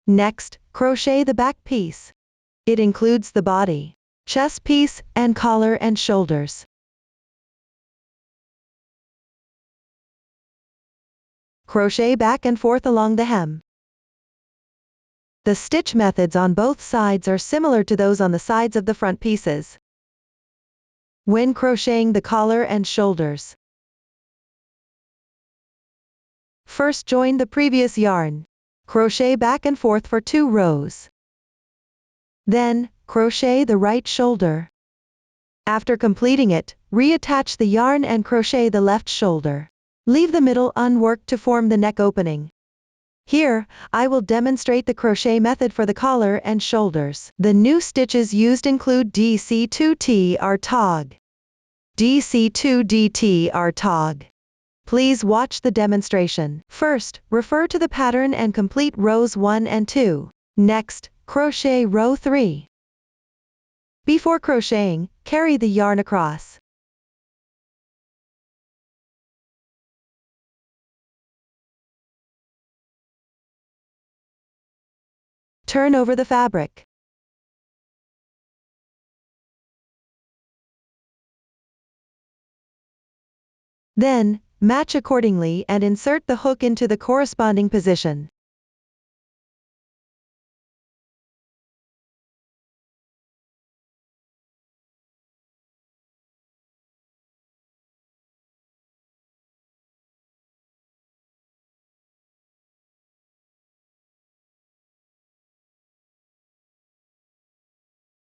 Next, crochet the back piece. It includes the body, chest piece, and collar and shoulders. Crochet back and forth along the hem. The stitch methods on both sides are similar to those on the sides of the front pieces. When crocheting the collar and shoulders, first join the previous yarn. Crochet back and forth for 2 rows. Then, crochet the right shoulder. After completing it, reattach the yarn and crochet the left shoulder. Leave the middle unworked to form the neck opening. Here, I will demonstrate the crochet method for the collar and shoulders. The new stitches used include DC2T tog, DC2DT tog. Please watch the demonstration. First, refer to the pattern and complete rows 1 and 2. Next, crochet row 3. Before crocheting, carry the yarn across. Turn over the fabric. Then, match accordingly and insert the hook into the corresponding position.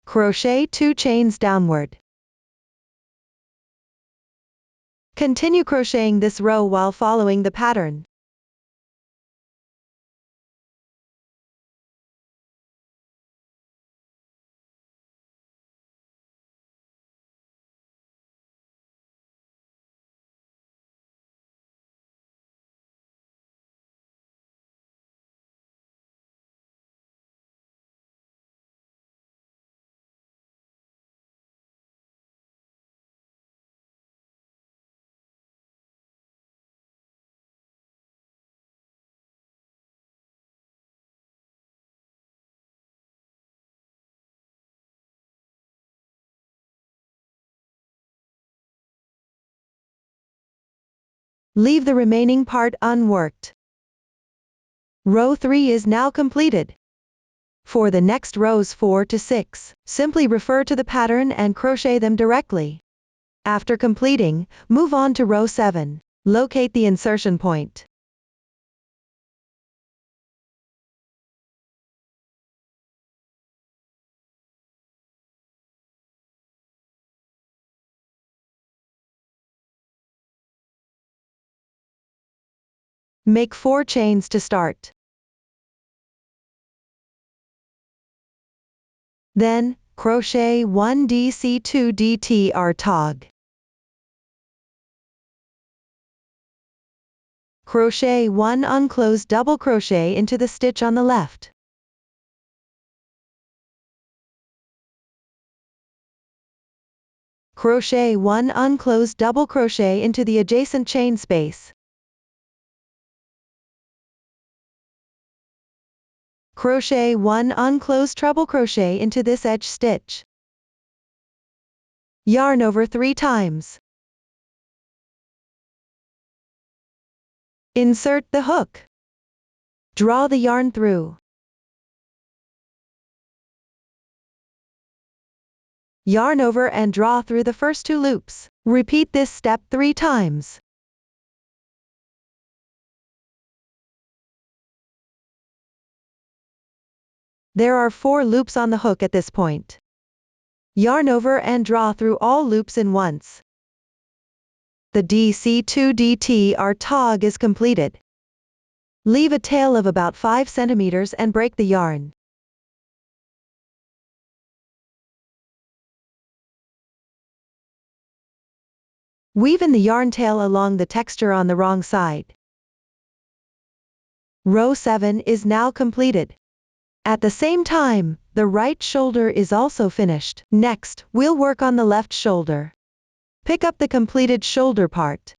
Crochet 2 chains downward. Continue crocheting this row while following the pattern. Leave the remaining part unworked. Row 3 is now completed. For the next rows 4 to 6, simply refer to the pattern and crochet them directly. After completing, move on to row 7. Locate the insertion point. Make 4 chains to start. Then, crochet 1 DC2 DT tog. Crochet 1 unclosed double crochet into the stitch on the left. Crochet 1 unclosed double crochet into the adjacent chain space. Crochet 1 unclosed treble crochet into this edge stitch. Yarn over 3 times. Insert the hook. Draw the yarn through. Yarn over and draw through the first 2 loops. Repeat this step 3 times. There are 4 loops on the hook at this point. Yarn over and draw through all loops in once. The DC2 DT tog is completed. Leave a tail of about 5 centimeters and break the yarn. Weave in the yarn tail along the texture on the wrong side. Row 7 is now completed. At the same time, the right shoulder is also finished. Next, we'll work on the left shoulder. Pick up the completed shoulder part.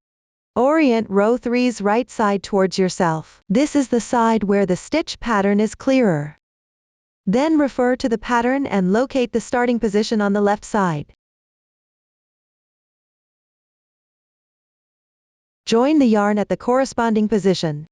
Orient row 3's right side towards yourself. This is the side where the stitch pattern is clearer. Then refer to the pattern and locate the starting position on the left side. Join the yarn at the corresponding position.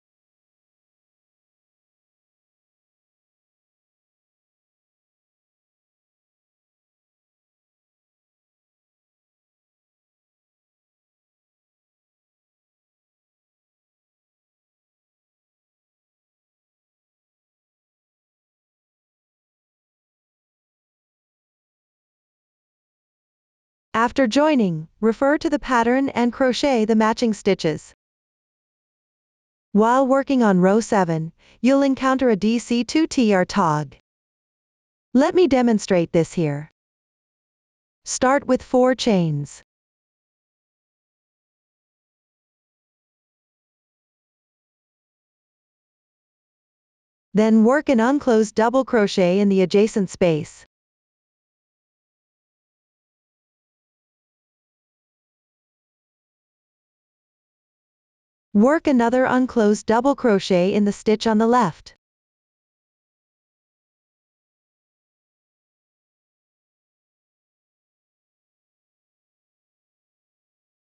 After joining, refer to the pattern and crochet the matching stitches. While working on row 7, you'll encounter a DC2TR tog. Let me demonstrate this here. Start with 4 chains. Then work an unclosed double crochet in the adjacent space. Work another unclosed double crochet in the stitch on the left.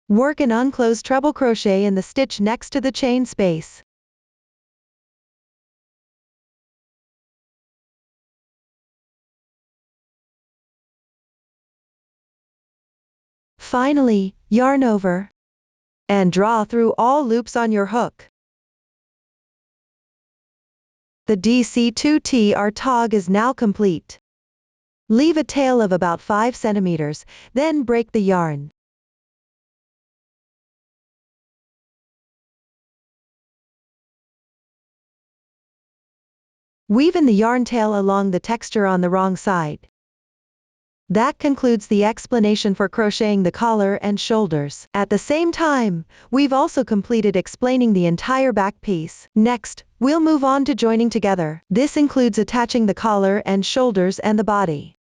Work an unclosed treble crochet in the stitch next to the chain space. Finally, yarn over and draw through all loops on your hook. The DC2TR tog is now complete. Leave a tail of about 5 centimeters, then break the yarn. Weave in the yarn tail along the texture on the wrong side. That concludes the explanation for crocheting the collar and shoulders. At the same time, we've also completed explaining the entire back piece. Next, we'll move on to joining together. This includes attaching the collar and shoulders and the body.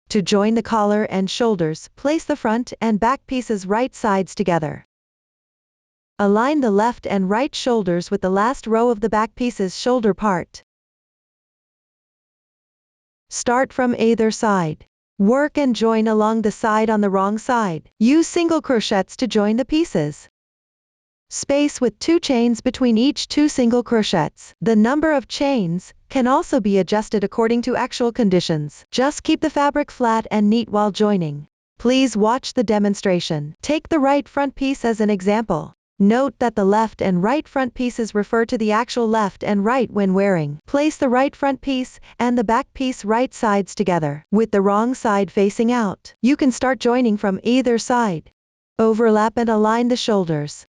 To join the collar and shoulders, place the front and back pieces right sides together. Align the left and right shoulders with the last row of the back piece's shoulder part. Start from either side. Work and join along the side on the wrong side. Use single crochets to join the pieces. Space with 2 chains between each 2 single crochets. The number of chains can also be adjusted according to actual conditions. Just keep the fabric flat and neat while joining. Please watch the demonstration. Take the right front piece as an example. Note that the left and right front pieces refer to the actual left and right when wearing. Place the right front piece and the back piece right sides together, with the wrong side facing out. You can start joining from either side. Overlap and align the shoulders.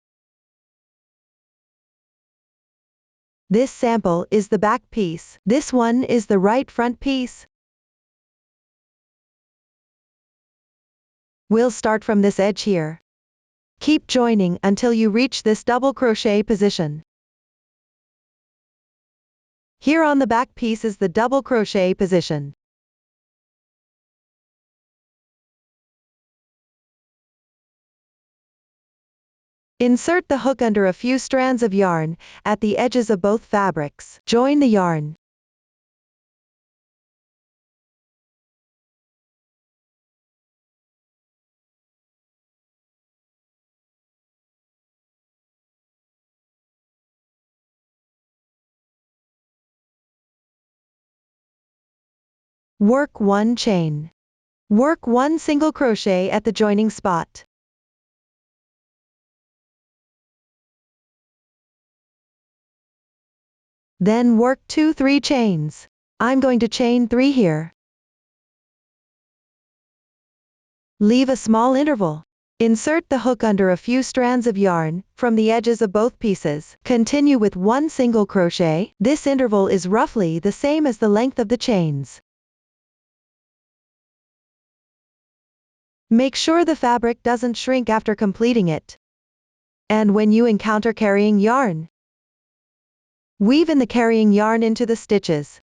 This sample is the back piece. This one is the right front piece. We'll start from this edge here. Keep joining until you reach this double crochet position. Here on the back piece is the double crochet position. Insert the hook under a few strands of yarn at the edges of both fabrics. Join the yarn. Work 1 chain. Work 1 single crochet at the joining spot. Then work 2-3 chains. I'm going to chain 3 here. Leave a small interval. Insert the hook under a few strands of yarn from the edges of both pieces. Continue with 1 single crochet. This interval is roughly the same as the length of the chains. Make sure the fabric doesn't shrink after completing it. And when you encounter carrying yarn, weave in the carrying yarn into the stitches.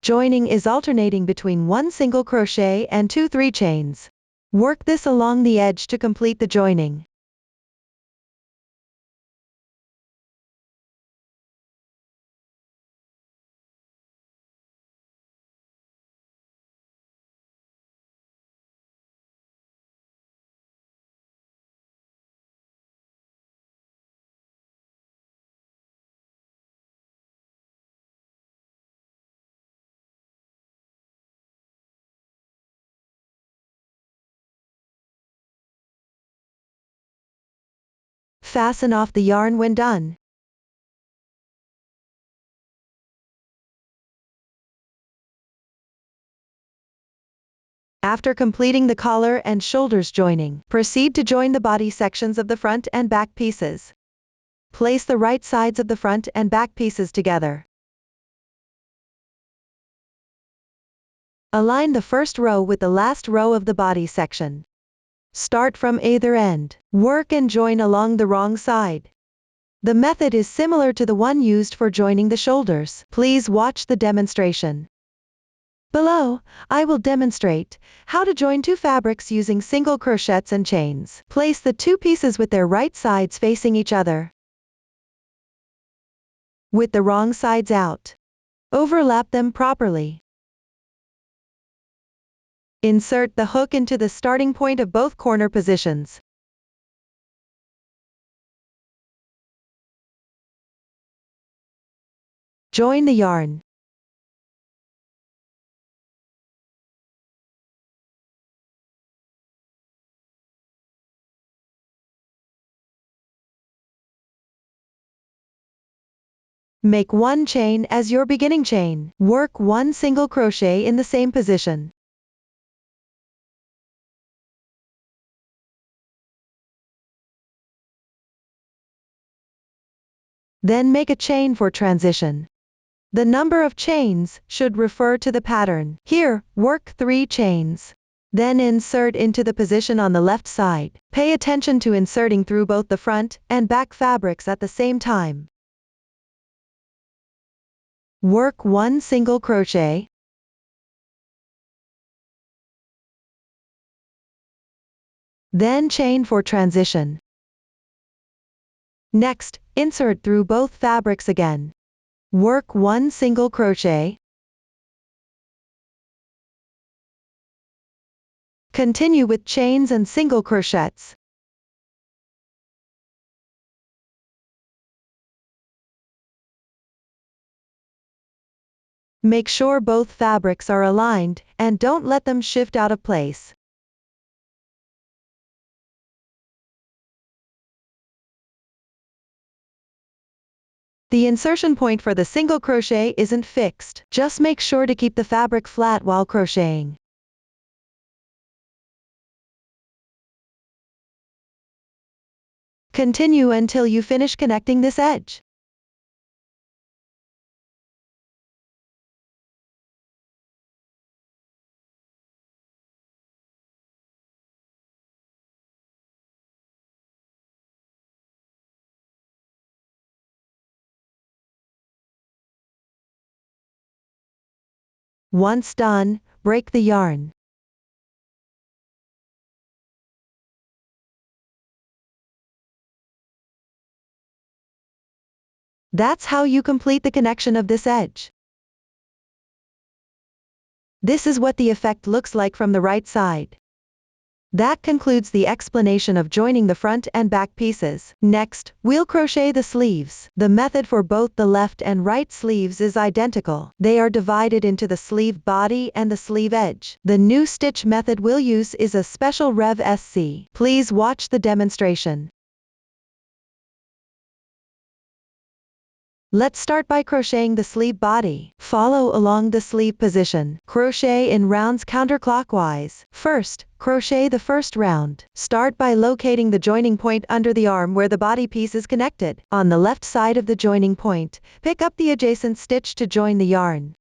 joining is alternating between one single crochet and 2 3 chains. Work this along the edge to complete the joining. Fasten off the yarn when done. After completing the collar and shoulders joining, proceed to join the body sections of the front and back pieces. Place the right sides of the front and back pieces together. Align the first row with the last row of the body section. Start from either end. Work and join along the wrong side. The method is similar to the one used for joining the shoulders. Please watch the demonstration. Below, I will demonstrate how to join 2 fabrics using single crochets and chains. Place the 2 pieces with their right sides facing each other, with the wrong sides out. Overlap them properly. Insert the hook into the starting point of both corner positions. Join the yarn. Make 1 chain as your beginning chain. Work 1 single crochet in the same position. Then make a chain for transition. The number of chains should refer to the pattern. Here, work 3 chains. Then insert into the position on the left side. Pay attention to inserting through both the front and back fabrics at the same time. Work 1 single crochet. Then chain for transition. Next, insert through both fabrics again. Work 1 single crochet. Continue with chains and single crochets. Make sure both fabrics are aligned and don't let them shift out of place. The insertion point for the single crochet isn't fixed. Just make sure to keep the fabric flat while crocheting. Continue until you finish connecting this edge. Once done, break the yarn. That's how you complete the connection of this edge. This is what the effect looks like from the right side. That concludes the explanation of joining the front and back pieces. Next, we'll crochet the sleeves. The method for both the left and right sleeves is identical. They are divided into the sleeve body and the sleeve edge. The new stitch method we'll use is a special Rev SC. Please watch the demonstration. Let's start by crocheting the sleeve body. Follow along the sleeve position. Crochet in rounds counterclockwise. First, crochet the first round. Start by locating the joining point under the arm where the body piece is connected. On the left side of the joining point, pick up the adjacent stitch to join the yarn.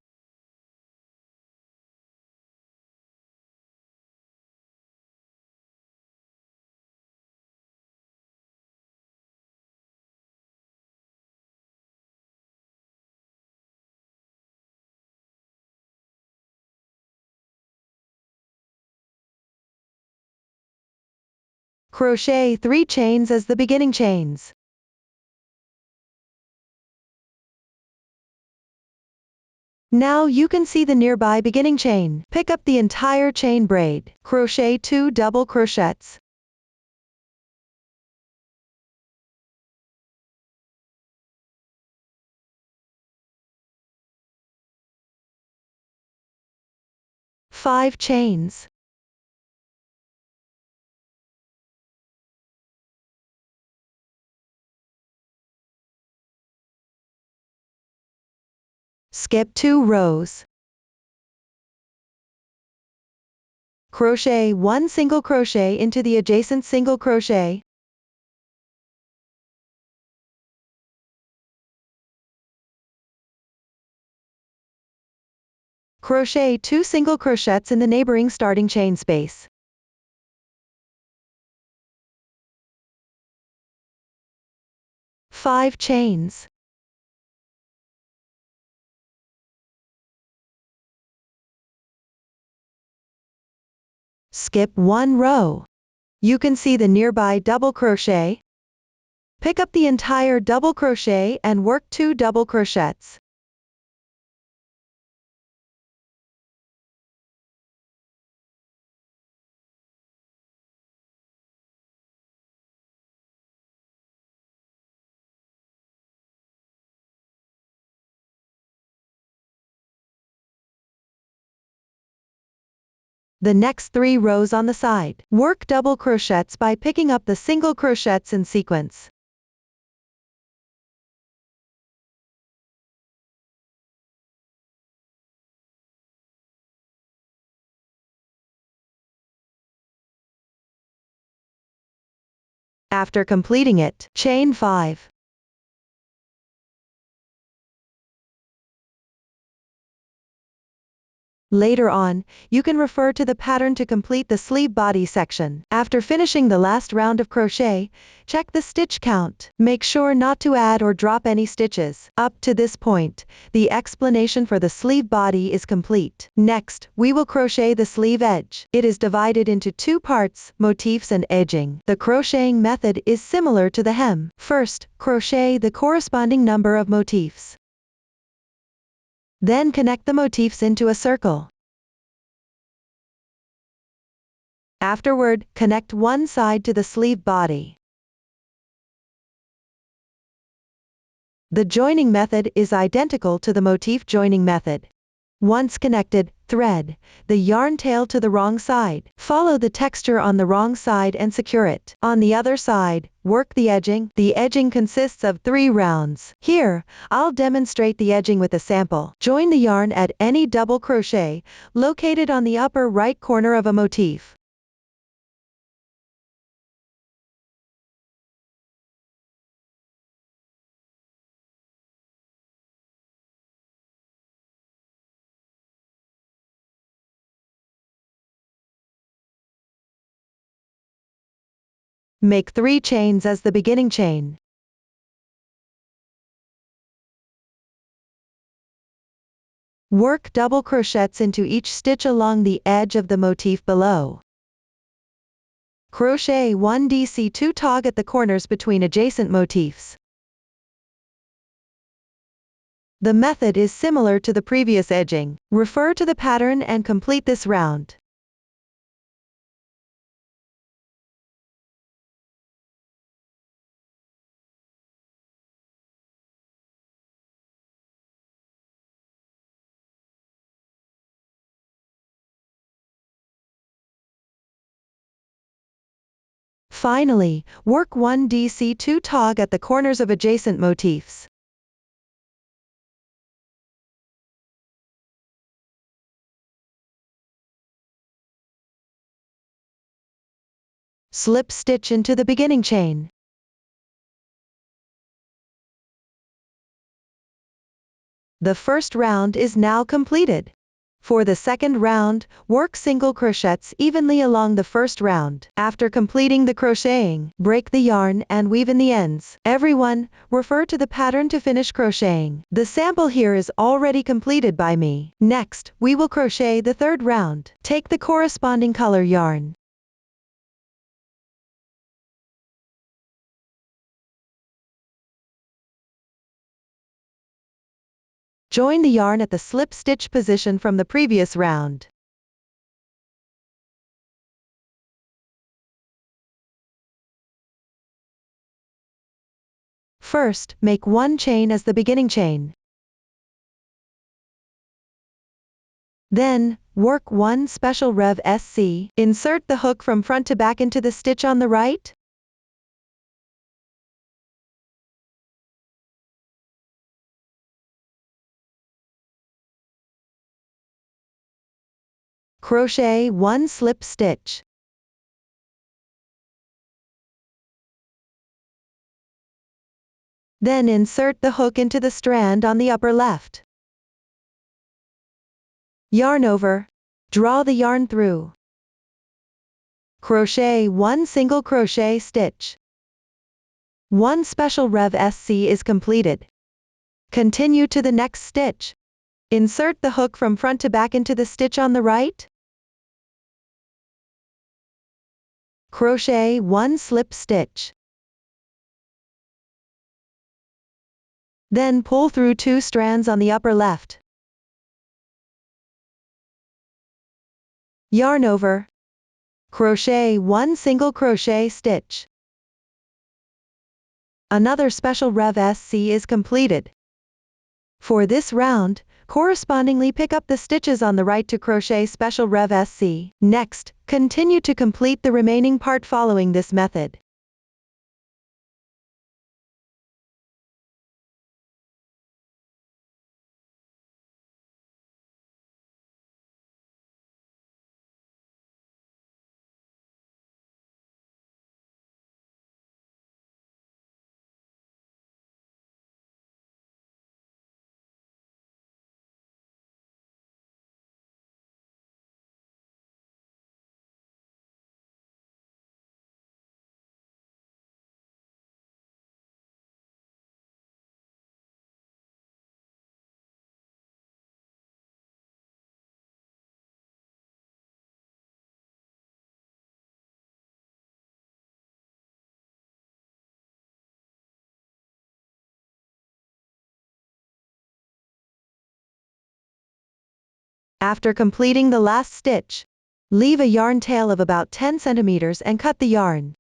Crochet 3 chains as the beginning chains. Now you can see the nearby beginning chain. Pick up the entire chain braid. Crochet 2 double crochets. Five chains. Skip 2 rows. Crochet 1 single crochet into the adjacent single crochet. Crochet 2 single crochets in the neighboring starting chain space. Five chains. Skip 1 row. You can see the nearby double crochet. Pick up the entire double crochet and work 2 double crochets. The next 3 rows on the side. Work double crochets by picking up the single crochets in sequence. After completing it, chain 5. Later on, you can refer to the pattern to complete the sleeve body section. After finishing the last round of crochet, check the stitch count. Make sure not to add or drop any stitches. Up to this point, the explanation for the sleeve body is complete. Next, we will crochet the sleeve edge. It is divided into 2 parts, motifs and edging. The crocheting method is similar to the hem. First, crochet the corresponding number of motifs. Then connect the motifs into a circle. Afterward, connect one side to the sleeve body. The joining method is identical to the motif joining method. Once connected, thread the yarn tail to the wrong side. Follow the texture on the wrong side and secure it. On the other side, work the edging. The edging consists of 3 rounds. Here, I'll demonstrate the edging with a sample. Join the yarn at any double crochet located on the upper right corner of a motif. Make 3 chains as the beginning chain. Work double crochets into each stitch along the edge of the motif below. Crochet 1 DC2 tog at the corners between adjacent motifs. The method is similar to the previous edging. Refer to the pattern and complete this round. Finally, work 1 DC2 tog at the corners of adjacent motifs. Slip stitch into the beginning chain. The first round is now completed. For the second round, work single crochets evenly along the first round. After completing the crocheting, break the yarn and weave in the ends. Everyone, refer to the pattern to finish crocheting. The sample here is already completed by me. Next, we will crochet the third round. Take the corresponding color yarn. Join the yarn at the slip stitch position from the previous round. First, make 1 chain as the beginning chain. Then, work 1 special rev SC, insert the hook from front to back into the stitch on the right. Crochet 1 slip stitch. Then insert the hook into the strand on the upper left. Yarn over. Draw the yarn through. Crochet 1 single crochet stitch. 1 special rev SC is completed. Continue to the next stitch. Insert the hook from front to back into the stitch on the right. Crochet 1 slip stitch. Then pull through 2 strands on the upper left. Yarn over. Crochet 1 single crochet stitch. Another special rev SC is completed. For this round, correspondingly pick up the stitches on the right to crochet special rev SC. Next, continue to complete the remaining part following this method. After completing the last stitch, leave a yarn tail of about 10 centimeters and cut the yarn.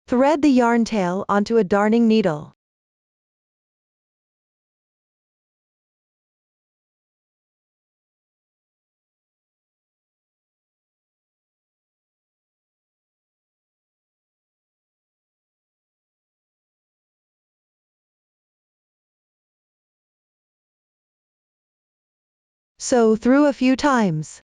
Thread the yarn tail onto a darning needle. Sew through a few times.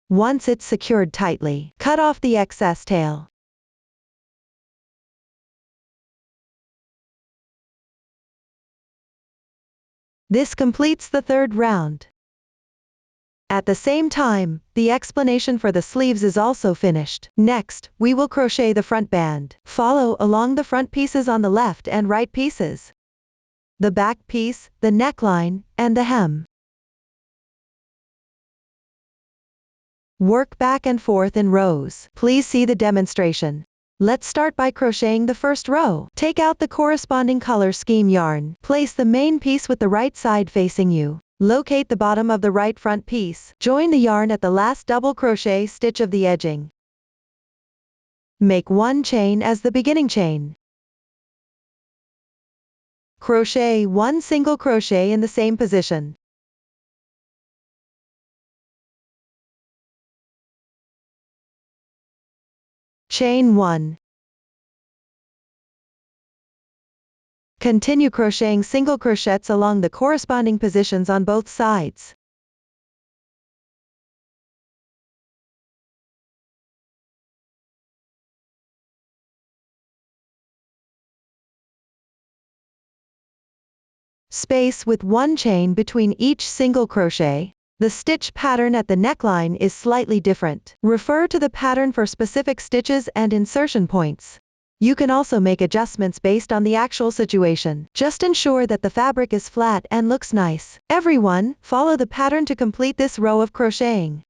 Once it's secured tightly, cut off the excess tail. This completes the third round. At the same time, the explanation for the sleeves is also finished. Next, we will crochet the front band. Follow along the front pieces on the left and right pieces, the back piece, the neckline, and the hem. Work back and forth in rows. Please see the demonstration. Let's start by crocheting the first row. Take out the corresponding color scheme yarn. Place the main piece with the right side facing you. Locate the bottom of the right front piece. Join the yarn at the last double crochet stitch of the edging. Make 1 chain as the beginning chain. Crochet 1 single crochet in the same position. Chain 1. Continue crocheting single crochets along the corresponding positions on both sides. Space with 1 chain between each single crochet. The stitch pattern at the neckline is slightly different. Refer to the pattern for specific stitches and insertion points. You can also make adjustments based on the actual situation. Just ensure that the fabric is flat and looks nice. Everyone, follow the pattern to complete this row of crocheting.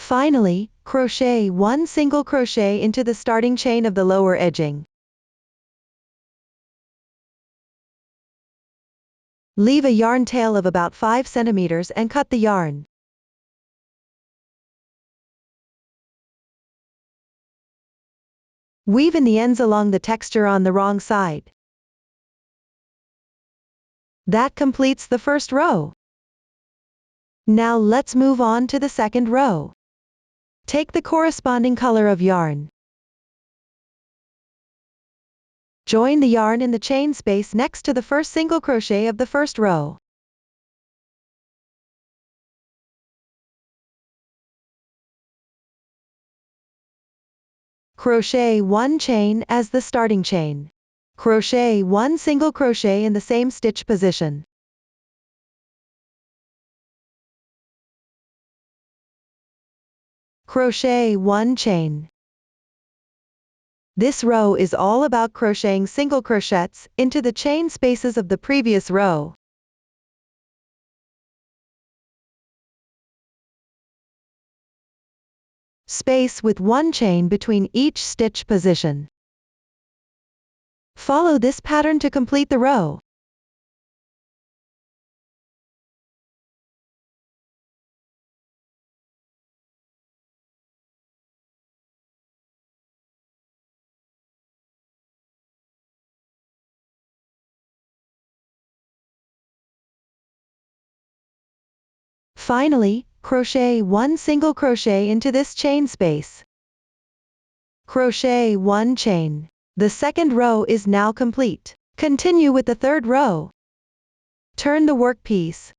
Finally, crochet one single crochet into the starting chain of the lower edging. Leave a yarn tail of about 5 centimeters and cut the yarn. Weave in the ends along the texture on the wrong side. That completes the first row. Now let's move on to the second row. Take the corresponding color of yarn. Join the yarn in the chain space next to the first single crochet of the first row. Crochet one chain as the starting chain. Crochet one single crochet in the same stitch position. Crochet one chain. This row is all about crocheting single crochets into the chain spaces of the previous row. Space with one chain between each stitch position. Follow this pattern to complete the row. Finally, crochet one single crochet into this chain space. Crochet one chain. The second row is now complete. Continue with the third row. Turn the workpiece.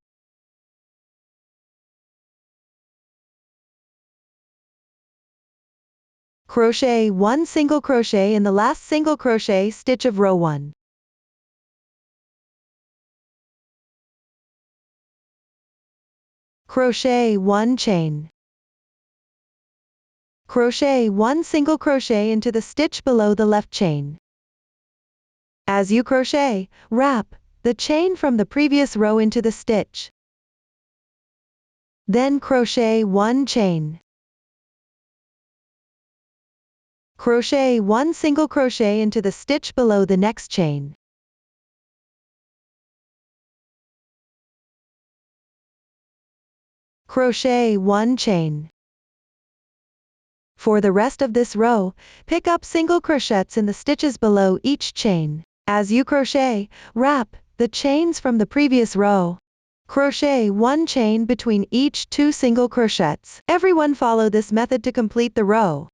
Crochet one single crochet in the last single crochet stitch of row 1. Crochet one chain. Crochet one single crochet into the stitch below the left chain. As you crochet, wrap the chain from the previous row into the stitch. Then crochet one chain. Crochet one single crochet into the stitch below the next chain. Crochet one chain. For the rest of this row, pick up single crochets in the stitches below each chain. As you crochet, wrap the chains from the previous row. Crochet one chain between each 2 single crochets. Everyone follow this method to complete the row.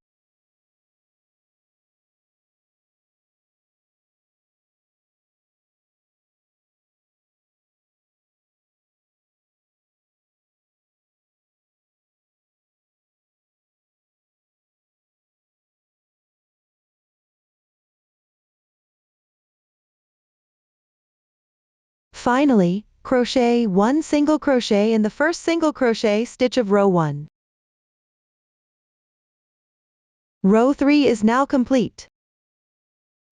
Finally, crochet one single crochet in the first single crochet stitch of row 1. Row 3 is now complete.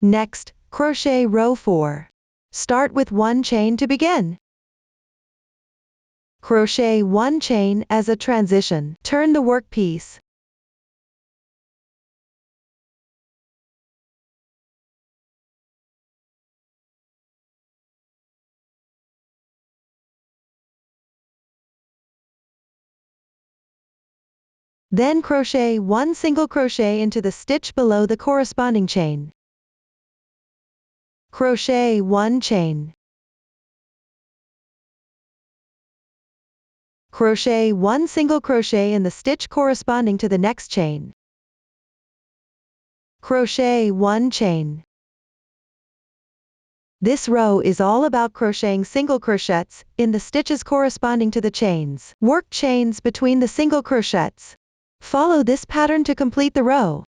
Next, crochet row 4. Start with one chain to begin. Crochet one chain as a transition. Turn the workpiece. Then crochet one single crochet into the stitch below the corresponding chain. Crochet one chain. Crochet 1 single crochet in the stitch corresponding to the next chain. Crochet 1 chain. This row is all about crocheting single crochets in the stitches corresponding to the chains. Work chains between the single crochets. Follow this pattern to complete the row.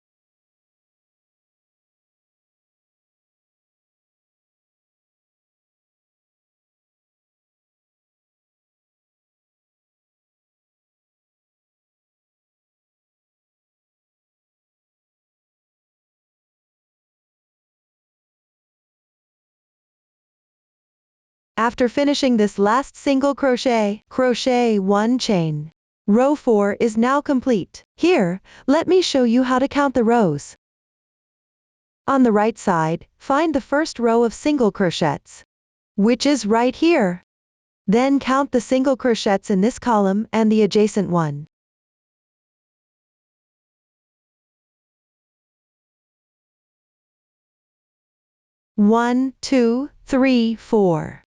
After finishing this last single crochet, crochet 1 chain. Row 4 is now complete. Here, let me show you how to count the rows. On the right side, find the first row of single crochets, which is right here. Then count the single crochets in this column and the adjacent one. One, 2, 3, 4.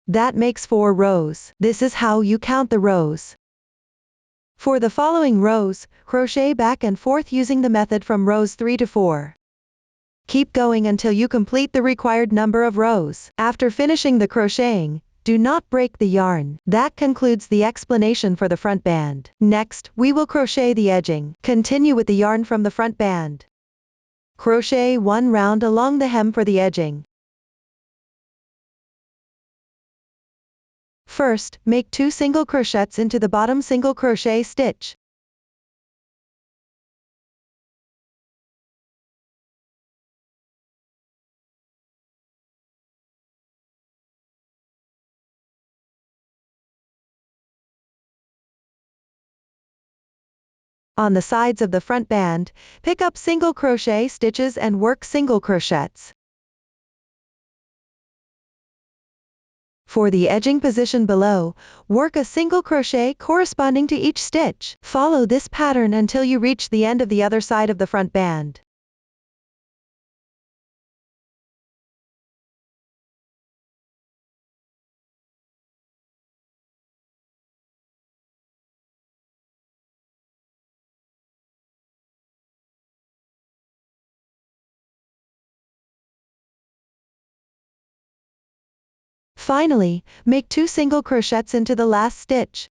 That makes 4 rows. This is how you count the rows. For the following rows, crochet back and forth using the method from rows 3 to 4. Keep going until you complete the required number of rows. After finishing the crocheting, do not break the yarn. That concludes the explanation for the front band. Next, we will crochet the edging. Continue with the yarn from the front band. Crochet 1 round along the hem for the edging. First, make 2 single crochets into the bottom single crochet stitch. On the sides of the front band, pick up single crochet stitches and work single crochets. For the edging position below, work a single crochet corresponding to each stitch. Follow this pattern until you reach the end of the other side of the front band. Finally, make 2 single crochets into the last stitch.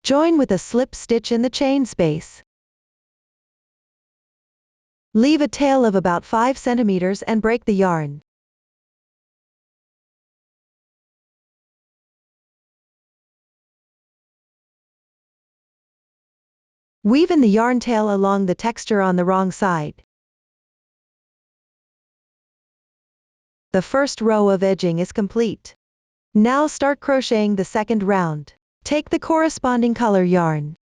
Join with a slip stitch in the chain space. Leave a tail of about 5 centimeters and break the yarn. Weave in the yarn tail along the texture on the wrong side. The first row of edging is complete. Now start crocheting the second round. Take the corresponding color yarn.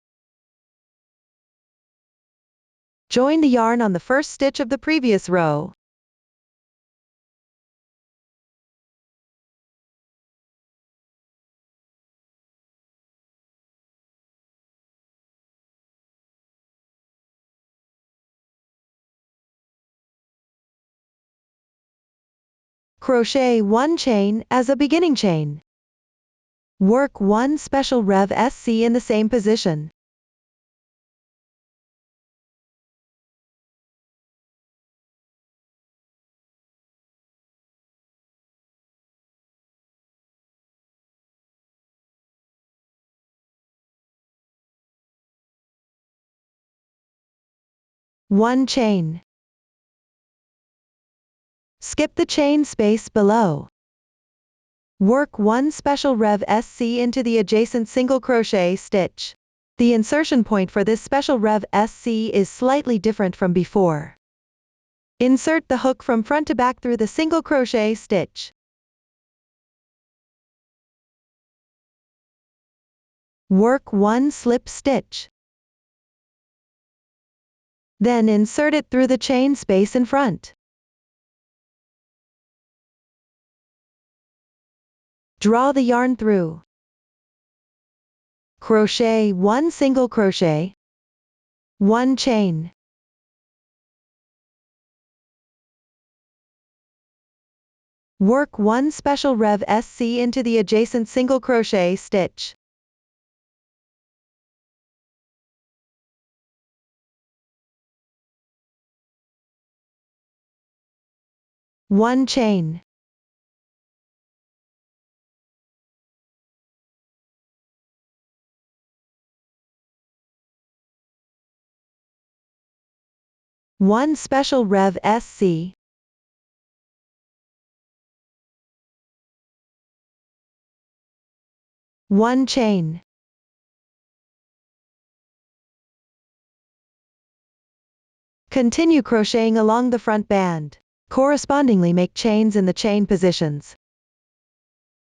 Join the yarn on the first stitch of the previous row. Crochet 1 chain as a beginning chain. Work 1 special rev SC in the same position. One chain. Skip the chain space below. Work 1 special rev SC into the adjacent single crochet stitch. The insertion point for this special rev SC is slightly different from before. Insert the hook from front to back through the single crochet stitch. Work 1 slip stitch. Then insert it through the chain space in front. Draw the yarn through. Crochet 1 single crochet, 1 chain. Work one special Rev SC into the adjacent single crochet stitch. One chain. One special Rev SC. One chain. Continue crocheting along the front band. Correspondingly make chains in the chain positions.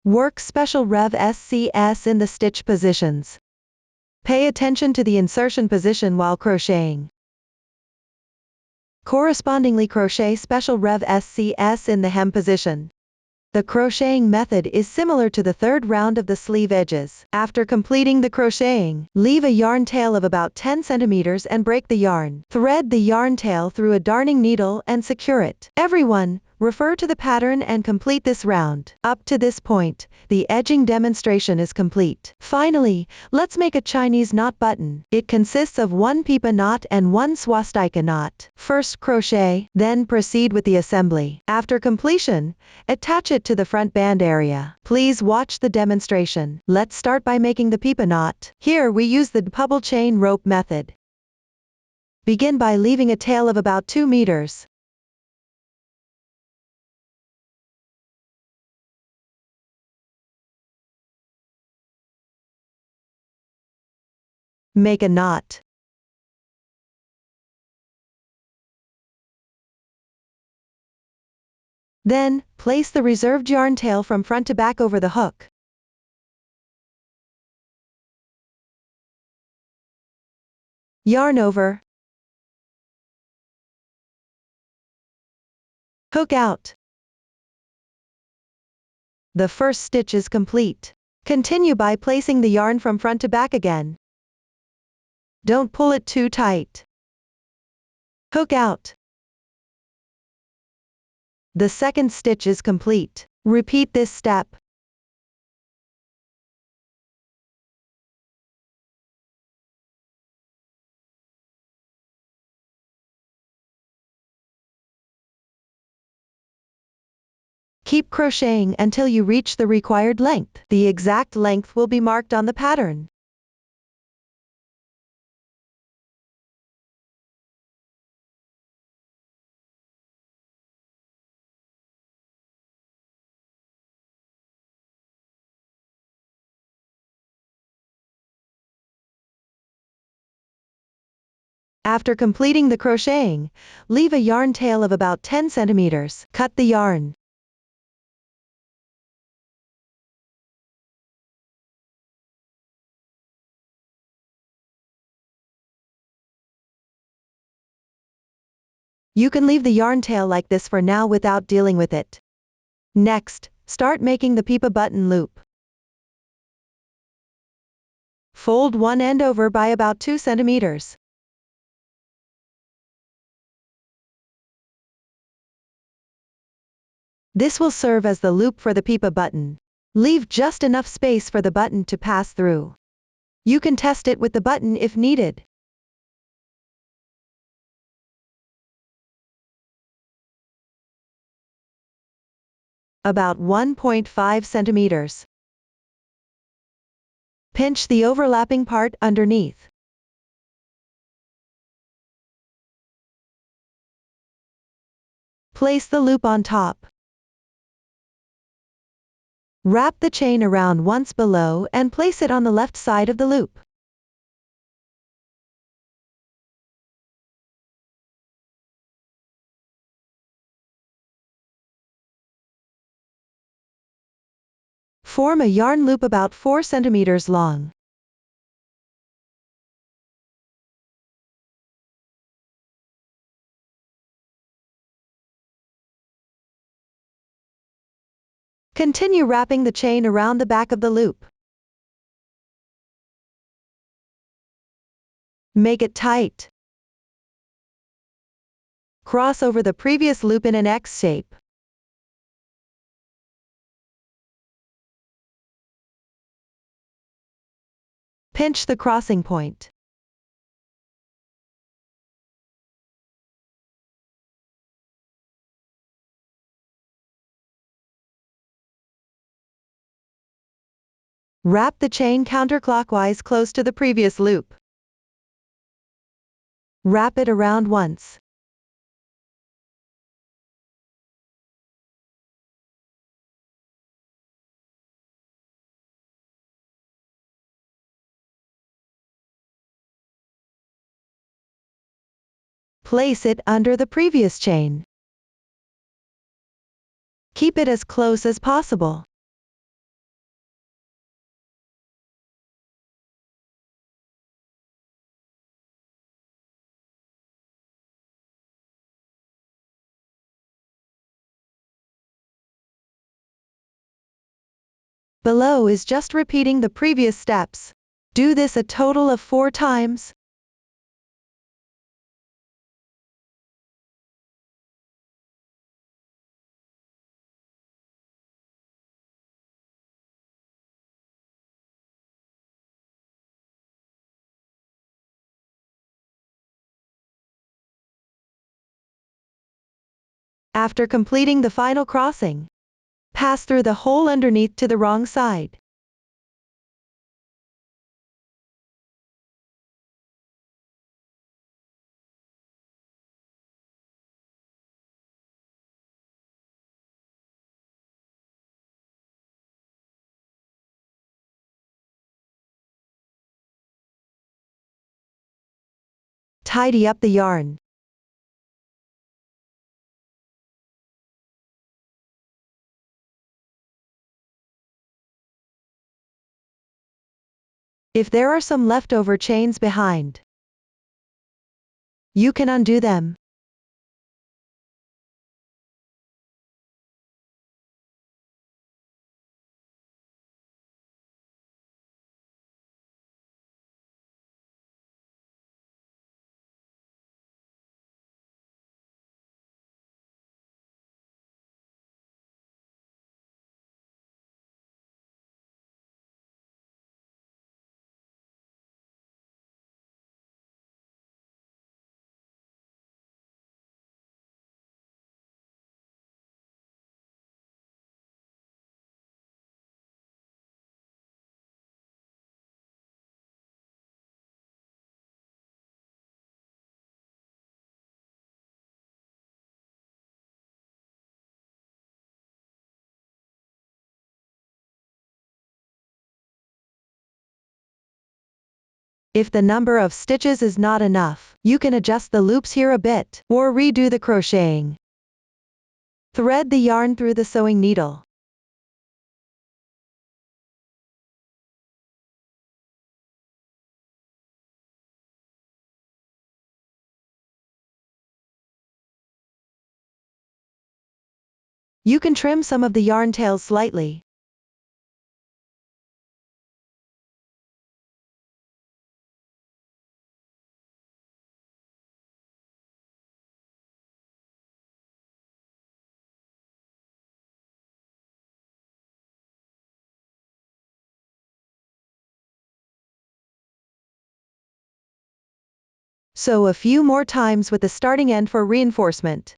Work special Rev SCS in the stitch positions. Pay attention to the insertion position while crocheting. Correspondingly crochet special Rev SCS in the hem position. The crocheting method is similar to the third round of the sleeve edges. After completing the crocheting, leave a yarn tail of about 10 centimeters and break the yarn. Thread the yarn tail through a darning needle and secure it. Everyone, refer to the pattern and complete this round. Up to this point, the edging demonstration is complete. Finally, let's make a Chinese knot button. It consists of one pipa knot and one swastika knot. First crochet, then proceed with the assembly. After completion, attach it to the front band area. Please watch the demonstration. Let's start by making the pipa knot. Here we use the double chain rope method. Begin by leaving a tail of about 2 meters. Make a knot. Then, place the reserved yarn tail from front to back over the hook. Yarn over. Hook out. The first stitch is complete. Continue by placing the yarn from front to back again. Don't pull it too tight. Hook out. The second stitch is complete. Repeat this step. Keep crocheting until you reach the required length. The exact length will be marked on the pattern. After completing the crocheting, leave a yarn tail of about 10 centimeters. Cut the yarn. You can leave the yarn tail like this for now without dealing with it. Next, start making the pipa button loop. Fold one end over by about 2 centimeters. This will serve as the loop for the pipa button. Leave just enough space for the button to pass through. You can test it with the button if needed. About 1.5 centimeters. Pinch the overlapping part underneath. Place the loop on top. Wrap the chain around once below and place it on the left side of the loop. Form a yarn loop about 4 centimeters long. Continue wrapping the chain around the back of the loop. Make it tight. Cross over the previous loop in an X shape. Pinch the crossing point. Wrap the chain counterclockwise close to the previous loop. Wrap it around once. Place it under the previous chain. Keep it as close as possible. Below is just repeating the previous steps. Do this a total of 4 times. After completing the final crossing, pass through the hole underneath to the wrong side. Tidy up the yarn. If there are some leftover chains behind, you can undo them. If the number of stitches is not enough, you can adjust the loops here a bit, or redo the crocheting. Thread the yarn through the sewing needle. You can trim some of the yarn tails slightly. Sew a few more times with the starting end for reinforcement.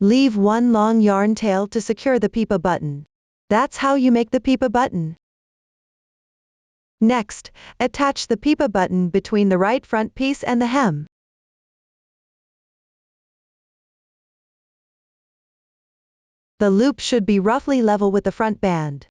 Leave one long yarn tail to secure the pipa button. That's how you make the pipa button. Next, attach the pipa button between the right front piece and the hem. The loop should be roughly level with the front band.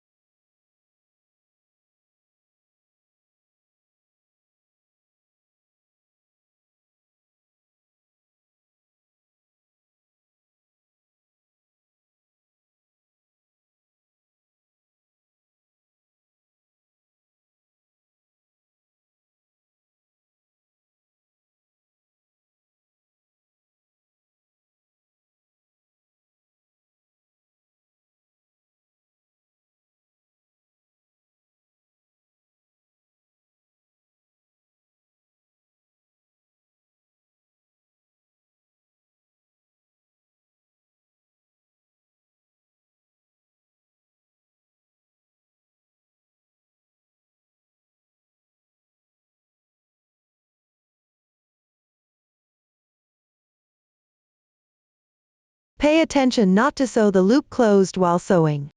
Pay attention not to sew the loop closed while sewing.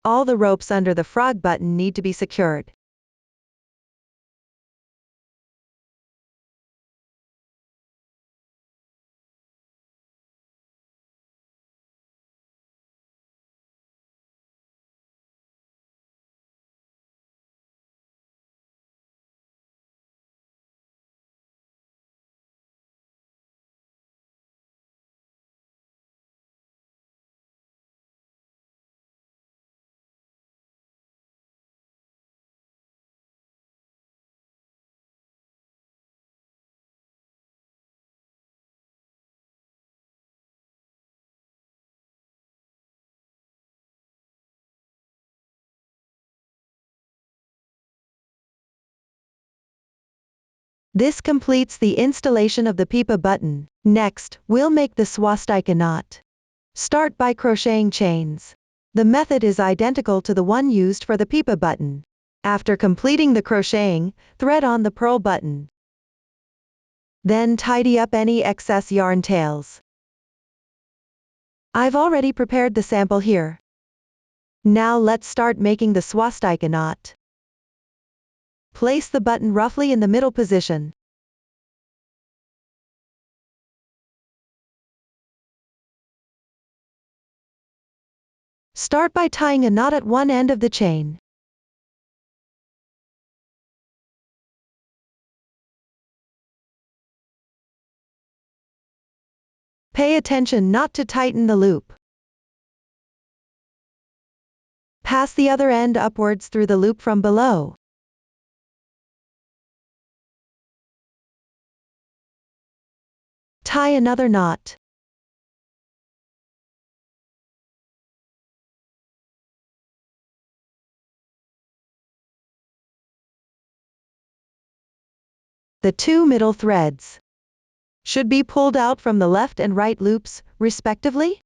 All the ropes under the frog button need to be secured. This completes the installation of the pipa button. Next, we'll make the swastika knot. Start by crocheting chains. The method is identical to the one used for the pipa button. After completing the crocheting, thread on the purl button. Then tidy up any excess yarn tails. I've already prepared the sample here. Now let's start making the swastika knot. Place the button roughly in the middle position. Start by tying a knot at one end of the chain. Pay attention not to tighten the loop. Pass the other end upwards through the loop from below. Tie another knot. The two middle threads should be pulled out from the left and right loops, respectively.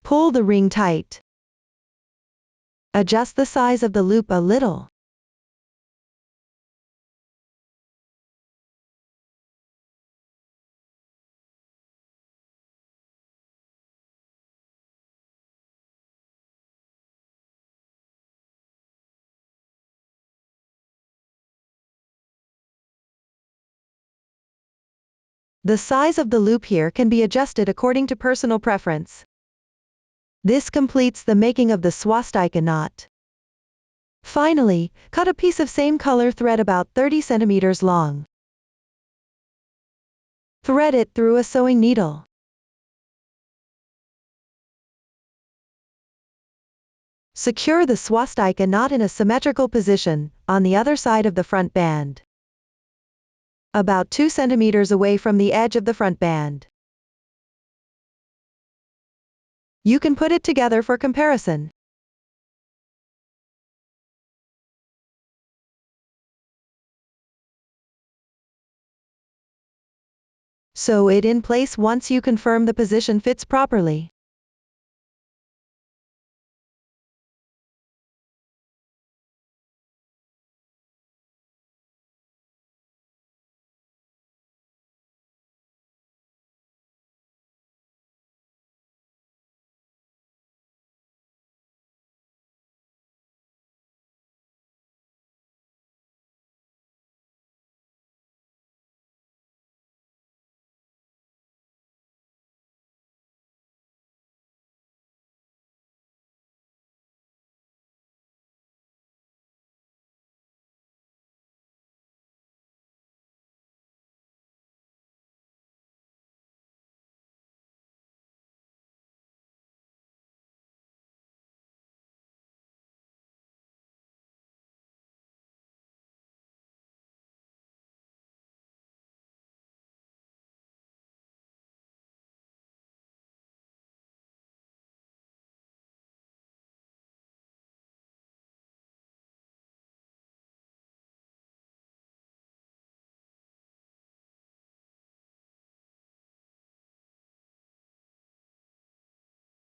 Pull the ring tight. Adjust the size of the loop a little. The size of the loop here can be adjusted according to personal preference. This completes the making of the swastika knot. Finally, cut a piece of same color thread about 30 centimeters long. Thread it through a sewing needle. Secure the swastika knot in a symmetrical position, on the other side of the front band. About 2 centimeters away from the edge of the front band. You can put it together for comparison. Sew it in place once you confirm the position fits properly.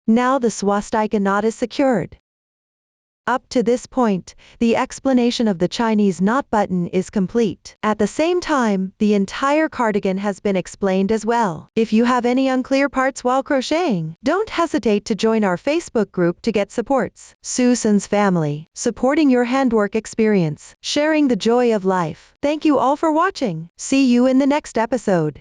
Now the swastika knot is secured. Up to this point, the explanation of the Chinese knot button is complete. At the same time, the entire cardigan has been explained as well. If you have any unclear parts while crocheting, don't hesitate to join our Facebook group to get supports. Susan's family, supporting your handwork experience, sharing the joy of life. Thank you all for watching. See you in the next episode.